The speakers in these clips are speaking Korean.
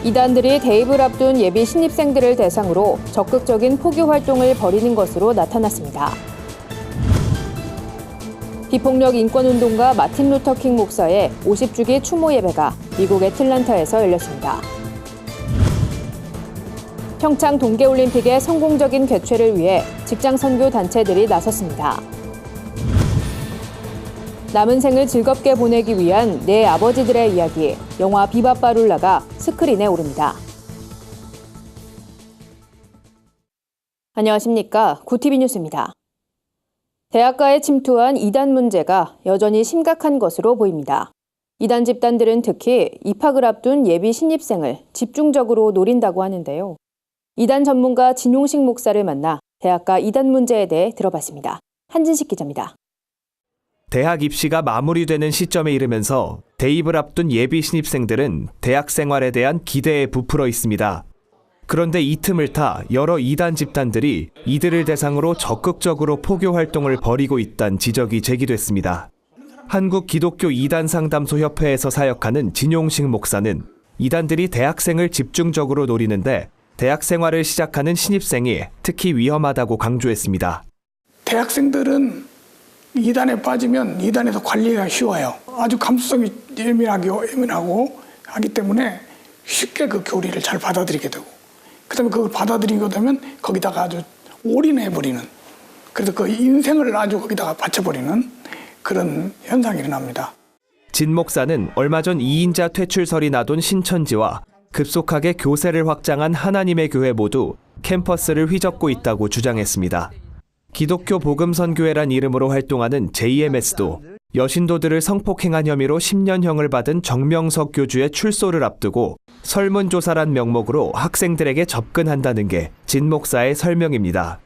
이단들이 대입을 앞둔 예비 신입생들을 대상으로 적극적인 포교 활동을 벌이는 것으로 나타났습니다. 비폭력 인권운동가 마틴 루터킹 목사의 50주기 추모 예배가 미국 애틀랜타에서 열렸습니다. 평창 동계올림픽의 성공적인 개최를 위해 직장 선교 단체들이 나섰습니다. 남은 생을 즐겁게 보내기 위한 내 아버지들의 이야기, 영화 비바바룰라가 스크린에 오릅니다. 안녕하십니까. 구티비 뉴스입니다. 대학가에 침투한 이단 문제가 여전히 심각한 것으로 보입니다. 이단 집단들은 특히 입학을 앞둔 예비 신입생을 집중적으로 노린다고 하는데요. 이단 전문가 진용식 목사를 만나 대학가 이단 문제에 대해 들어봤습니다. 한진식 기자입니다. 대학 입시가 마무리되는 시점에 이르면서 대입을 앞둔 예비 신입생들은 대학 생활에 대한 기대에 부풀어 있습니다. 그런데 이 틈을 타 여러 이단 집단들이 이들을 대상으로 적극적으로 포교 활동을 벌이고 있다는 지적이 제기됐습니다. 한국 기독교 이단 상담소 협회에서 사역하는 진용식 목사는 이단들이 대학생을 집중적으로 노리는데 대학 생활을 시작하는 신입생이 특히 위험하다고 강조했습니다. 대학생들은 이단에 빠지면 이단에서 관리가 쉬워요. 아주 감수성이 예민하고 하기 때문에 쉽게 그 교리를 잘 받아들이게 되고, 그다음에 그걸 받아들이게 되면 거기다가 아주 올인해버리는, 그래서 그 인생을 아주 거기다가 바쳐버리는 그런 현상이 일어납니다. 진 목사는 얼마 전 2인자 퇴출설이 나돈 신천지와 급속하게 교세를 확장한 하나님의 교회 모두 캠퍼스를 휘젓고 있다고 주장했습니다. 기독교 복음선교회란 이름으로 활동하는 JMS도 여신도들을 성폭행한 혐의로 10년형을 받은 정명석 교주의 출소를 앞두고 설문조사란 명목으로 학생들에게 접근한다는 게 진 목사의 설명입니다.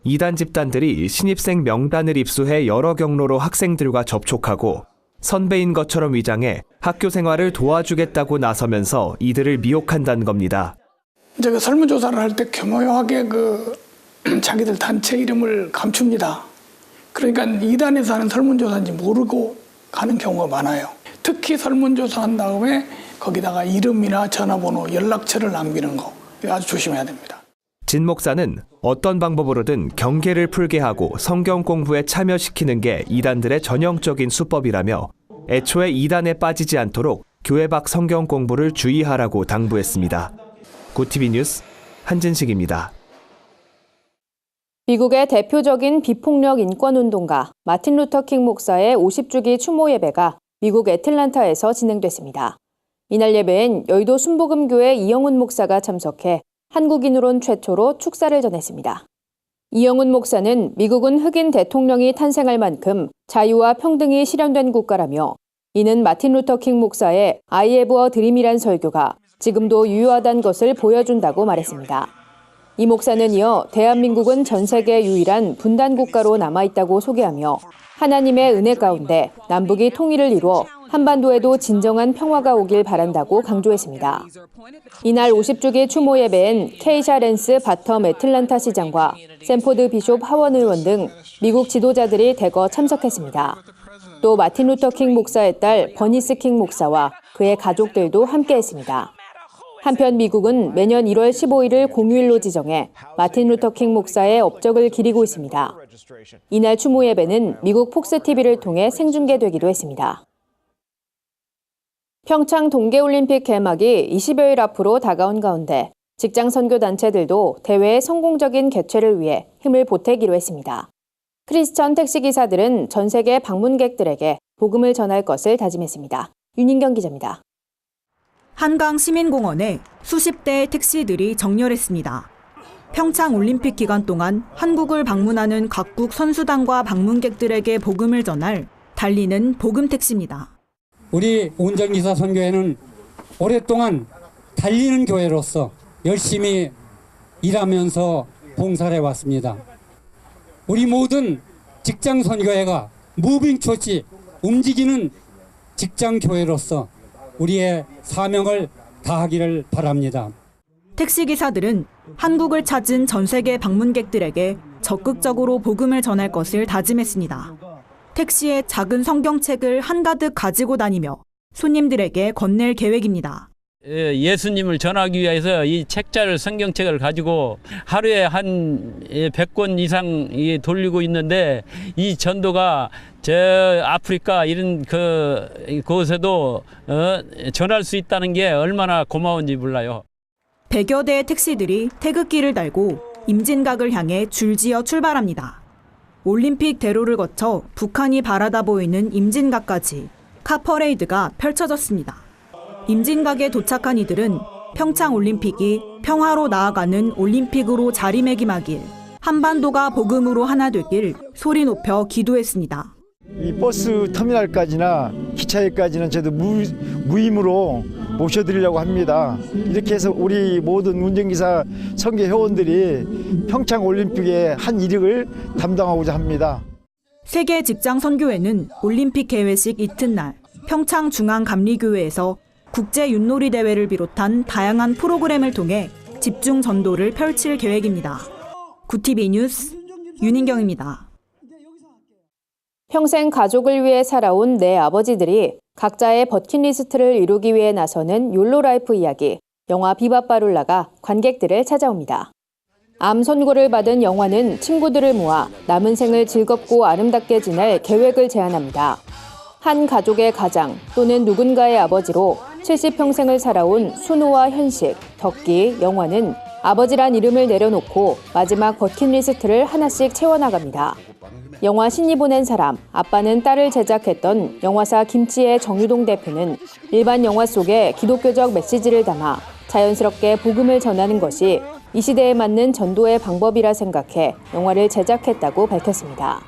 이단 집단들이 신입생 명단을 입수해 여러 경로로 학생들과 접촉하고 선배인 것처럼 위장해 학교 생활을 도와주겠다고 나서면서 이들을 미혹한다는 겁니다. 이제 그 설문조사를 할 때 교묘하게 자기들 단체 이름을 감춥니다. 그러니까 이단에서 하는 설문조사인지 모르고 가는 경우가 많아요. 특히 설문조사한 다음에 거기다가 이름이나 전화번호, 연락처를 남기는 거 아주 조심해야 됩니다. 진 목사는 어떤 방법으로든 경계를 풀게 하고 성경 공부에 참여시키는 게 이단들의 전형적인 수법이라며 애초에 이단에 빠지지 않도록 교회 밖 성경 공부를 주의하라고 당부했습니다. 구티비 뉴스 한진식입니다. 미국의 대표적인 비폭력 인권운동가 마틴 루터킹 목사의 50주기 추모 예배가 미국 애틀랜타에서 진행됐습니다. 이날 예배엔 여의도 순복음교회 이영훈 목사가 참석해 한국인으론 최초로 축사를 전했습니다. 이영훈 목사는 미국은 흑인 대통령이 탄생할 만큼 자유와 평등이 실현된 국가라며 이는 마틴 루터킹 목사의 I have a dream이란 설교가 지금도 유효하다는 것을 보여준다고 말했습니다. 이 목사는 이어 대한민국은 전 세계 유일한 분단 국가로 남아있다고 소개하며 하나님의 은혜 가운데 남북이 통일을 이루어 한반도에도 진정한 평화가 오길 바란다고 강조했습니다. 이날 50주기 추모 예배엔 케이샤 랜스 바텀 애틀랜타 시장과 샌포드 비숍 하원 의원 등 미국 지도자들이 대거 참석했습니다. 또 마틴 루터킹 목사의 딸 버니스 킹 목사와 그의 가족들도 함께했습니다. 한편 미국은 매년 1월 15일을 공휴일로 지정해 마틴 루터킹 목사의 업적을 기리고 있습니다. 이날 추모 예배는 미국 폭스TV를 통해 생중계되기도 했습니다. 평창 동계올림픽 개막이 20여일 앞으로 다가온 가운데 직장 선교 단체들도 대회의 성공적인 개최를 위해 힘을 보태기로 했습니다. 크리스천 택시기사들은 전 세계 방문객들에게 복음을 전할 것을 다짐했습니다. 윤인경 기자입니다. 한강 시민공원에 수십 대의 택시들이 정렬했습니다. 평창 올림픽 기간 동안 한국을 방문하는 각국 선수단과 방문객들에게 복음을 전할 달리는 복음 택시입니다. 우리 운전기사 선교회는 오랫동안 달리는 교회로서 열심히 일하면서 봉사를 해왔습니다. 우리 모든 직장 선교회가 무빙 처치, 움직이는 직장 교회로서 우리의 사명을 다하기를 바랍니다. 택시기사들은 한국을 찾은 전 세계 방문객들에게 적극적으로 복음을 전할 것을 다짐했습니다. 택시에 작은 성경책을 한가득 가지고 다니며 손님들에게 건넬 계획입니다. 예수님을 전하기 위해서 이 책자를 성경책을 가지고 하루에 한 100권 이상 돌리고 있는데 이 전도가 저 아프리카 이런 그곳에도 전할 수 있다는 게 얼마나 고마운지 몰라요. 100여 대의 택시들이 태극기를 달고 임진각을 향해 줄지어 출발합니다. 올림픽 대로를 거쳐 북한이 바라다 보이는 임진각까지 카퍼레이드가 펼쳐졌습니다. 임진각에 도착한 이들은 평창 올림픽이 평화로 나아가는 올림픽으로 자리매김하길, 한반도가 복음으로 하나 되길 소리 높여 기도했습니다. 이 버스 터미널까지나 기차역까지는 저도 무임으로 모셔드리려고 합니다. 이렇게 해서 우리 모든 운전기사 선교 회원들이 평창 올림픽의 한 이력을 담당하고자 합니다. 세계 직장 선교회는 올림픽 개회식 이튿날 평창 중앙감리교회에서 국제 윷놀이 대회를 비롯한 다양한 프로그램을 통해 집중 전도를 펼칠 계획입니다. 구TV 뉴스 윤인경입니다. 평생 가족을 위해 살아온 네 아버지들이 각자의 버킷리스트를 이루기 위해 나서는 욜로 라이프 이야기, 영화 비바바룰라가 관객들을 찾아옵니다. 암 선고를 받은 영화는 친구들을 모아 남은 생을 즐겁고 아름답게 지낼 계획을 제안합니다. 한 가족의 가장 또는 누군가의 아버지로 70평생을 살아온 순호와 현식, 덕기, 영화는 아버지란 이름을 내려놓고 마지막 버킷리스트를 하나씩 채워나갑니다. 영화 신이 보낸 사람, 아빠는 딸을 제작했던 영화사 김치의 정유동 대표는 일반 영화 속에 기독교적 메시지를 담아 자연스럽게 복음을 전하는 것이 이 시대에 맞는 전도의 방법이라 생각해 영화를 제작했다고 밝혔습니다.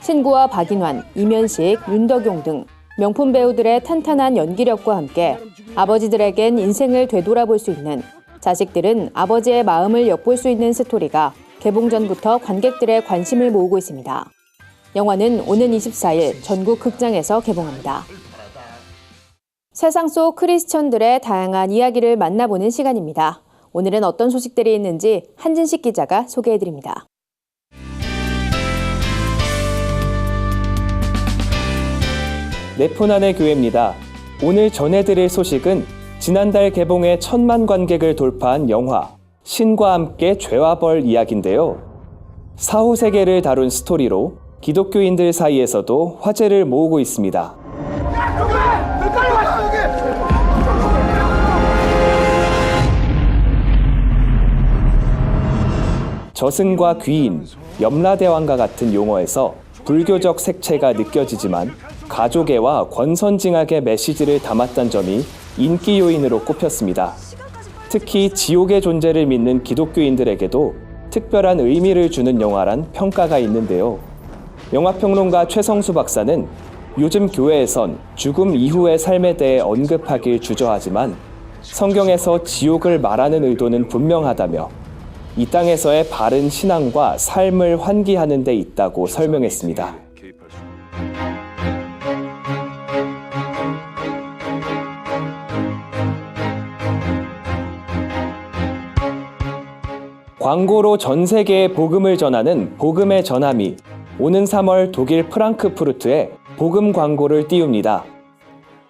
신구와 박인환, 이면식, 윤덕용 등 명품 배우들의 탄탄한 연기력과 함께 아버지들에겐 인생을 되돌아볼 수 있는, 자식들은 아버지의 마음을 엿볼 수 있는 스토리가 개봉 전부터 관객들의 관심을 모으고 있습니다. 영화는 오는 24일 전국 극장에서 개봉합니다. 세상 속 크리스천들의 다양한 이야기를 만나보는 시간입니다. 오늘은 어떤 소식들이 있는지 한진식 기자가 소개해드립니다. 네포난의 교회입니다. 오늘 전해드릴 소식은 지난달 개봉해 1000만 관객을 돌파한 영화 신과 함께 죄와 벌 이야기인데요. 사후 세계를 다룬 스토리로 기독교인들 사이에서도 화제를 모으고 있습니다. 저승과 귀인, 염라대왕과 같은 용어에서 불교적 색채가 느껴지지만 가족애와 권선징악의 메시지를 담았던 점이 인기 요인으로 꼽혔습니다. 특히 지옥의 존재를 믿는 기독교인들에게도 특별한 의미를 주는 영화란 평가가 있는데요. 영화평론가 최성수 박사는 요즘 교회에선 죽음 이후의 삶에 대해 언급하길 주저하지만 성경에서 지옥을 말하는 의도는 분명하다며 이 땅에서의 바른 신앙과 삶을 환기하는 데 있다고 설명했습니다. 광고로 전 세계에 복음을 전하는 복음의 전함이 오는 3월 독일 프랑크푸르트에 복음 광고를 띄웁니다.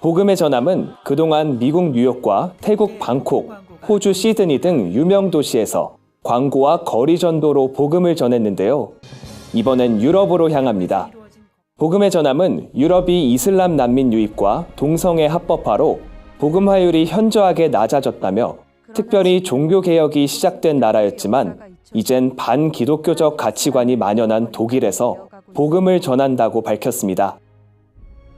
복음의 전함은 그동안 미국 뉴욕과 태국 방콕, 호주 시드니 등 유명 도시에서 광고와 거리 전도로 복음을 전했는데요. 이번엔 유럽으로 향합니다. 복음의 전함은 유럽이 이슬람 난민 유입과 동성애 합법화로 복음 화율이 현저하게 낮아졌다며 특별히 종교개혁이 시작된 나라였지만 이젠 반기독교적 가치관이 만연한 독일에서 복음을 전한다고 밝혔습니다.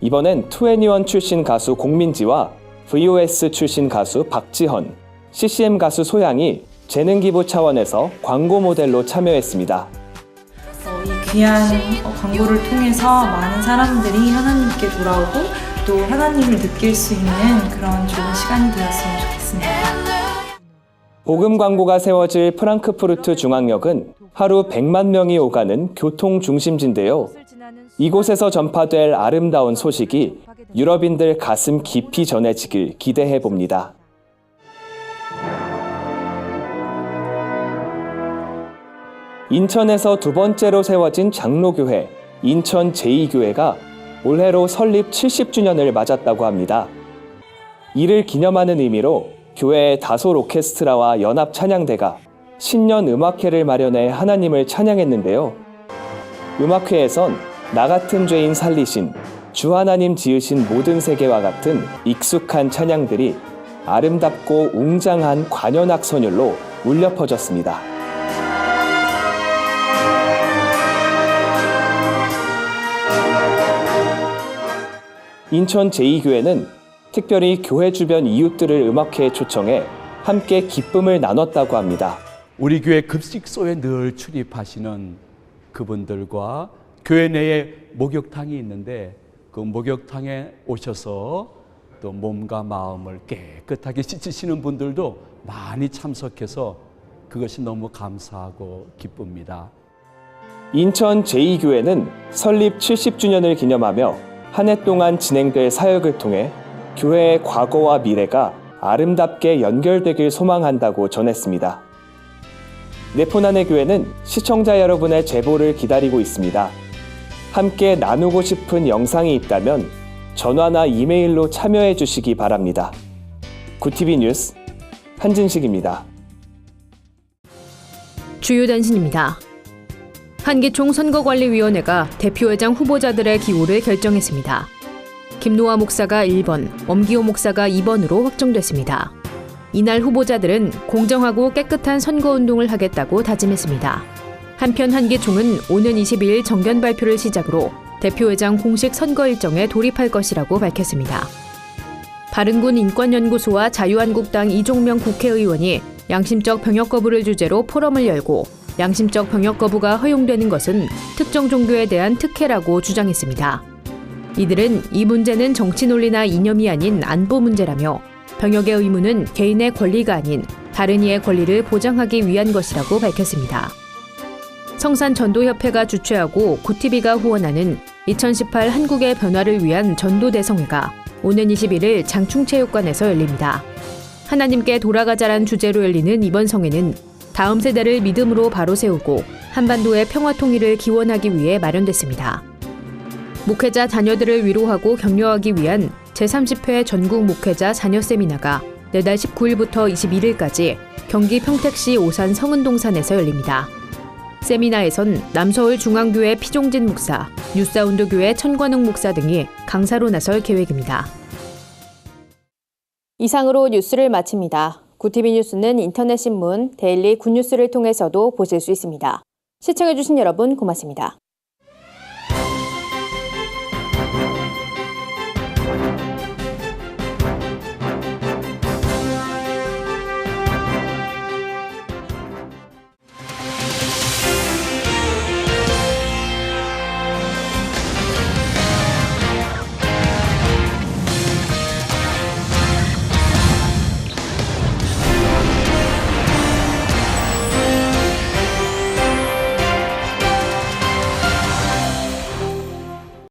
이번엔 2NE1 출신 가수 공민지와 VOS 출신 가수 박지헌, CCM 가수 소양이 재능기부 차원에서 광고 모델로 참여했습니다. 이 귀한 광고를 통해서 많은 사람들이 하나님께 돌아오고 또 하나님을 느낄 수 있는 그런 좋은 시간이 되었으면 좋겠습니다. 복음 광고가 세워질 프랑크푸르트 중앙역은 하루 100만 명이 오가는 교통 중심지인데요. 이곳에서 전파될 아름다운 소식이 유럽인들 가슴 깊이 전해지길 기대해 봅니다. 인천에서 두 번째로 세워진 장로교회, 인천 제2교회가 올해로 설립 70주년을 맞았다고 합니다. 이를 기념하는 의미로 교회의 다솔 오케스트라와 연합 찬양대가 신년 음악회를 마련해 하나님을 찬양했는데요. 음악회에선 나 같은 죄인 살리신, 주 하나님 지으신 모든 세계와 같은 익숙한 찬양들이 아름답고 웅장한 관현악 선율로 울려 퍼졌습니다. 인천 제2교회는 특별히 교회 주변 이웃들을 음악회에 초청해 함께 기쁨을 나눴다고 합니다. 우리 교회 급식소에 늘 출입하시는 그분들과 교회 내에 목욕탕이 있는데 그 목욕탕에 오셔서 또 몸과 마음을 깨끗하게 씻으시는 분들도 많이 참석해서 그것이 너무 감사하고 기쁩니다. 인천 제2교회는 설립 70주년을 기념하며 한 해 동안 진행될 사역을 통해 교회의 과거와 미래가 아름답게 연결되길 소망한다고 전했습니다. 네포난의 교회는 시청자 여러분의 제보를 기다리고 있습니다. 함께 나누고 싶은 영상이 있다면 전화나 이메일로 참여해 주시기 바랍니다. 구TV 뉴스 한진식입니다. 주요 단신입니다. 한기총 선거관리위원회가 대표회장 후보자들의 기호를 결정했습니다. 김노아 목사가 1번, 엄기호 목사가 2번으로 확정됐습니다. 이날 후보자들은 공정하고 깨끗한 선거운동을 하겠다고 다짐했습니다. 한편 한기총은 오는 22일 정견 발표를 시작으로 대표회장 공식 선거 일정에 돌입할 것이라고 밝혔습니다. 바른군 인권연구소와 자유한국당 이종명 국회의원이 양심적 병역 거부를 주제로 포럼을 열고 양심적 병역 거부가 허용되는 것은 특정 종교에 대한 특혜라고 주장했습니다. 이들은 이 문제는 정치 논리나 이념이 아닌 안보 문제라며 병역의 의무는 개인의 권리가 아닌 다른 이의 권리를 보장하기 위한 것이라고 밝혔습니다. 성산전도협회가 주최하고 구TV가 후원하는 2018 한국의 변화를 위한 전도대성회가 오는 21일 장충체육관에서 열립니다. 하나님께 돌아가자란 주제로 열리는 이번 성회는 다음 세대를 믿음으로 바로 세우고 한반도의 평화 통일을 기원하기 위해 마련됐습니다. 목회자 자녀들을 위로하고 격려하기 위한 제30회 전국 목회자 자녀 세미나가 내달 19일부터 21일까지 경기 평택시 오산 성은동산에서 열립니다. 세미나에선 남서울 중앙교회 피종진 목사, 뉴사운드 교회 천관웅 목사 등이 강사로 나설 계획입니다. 이상으로 뉴스를 마칩니다. 구TV 뉴스는 인터넷 신문, 데일리 굿뉴스를 통해서도 보실 수 있습니다. 시청해주신 여러분 고맙습니다.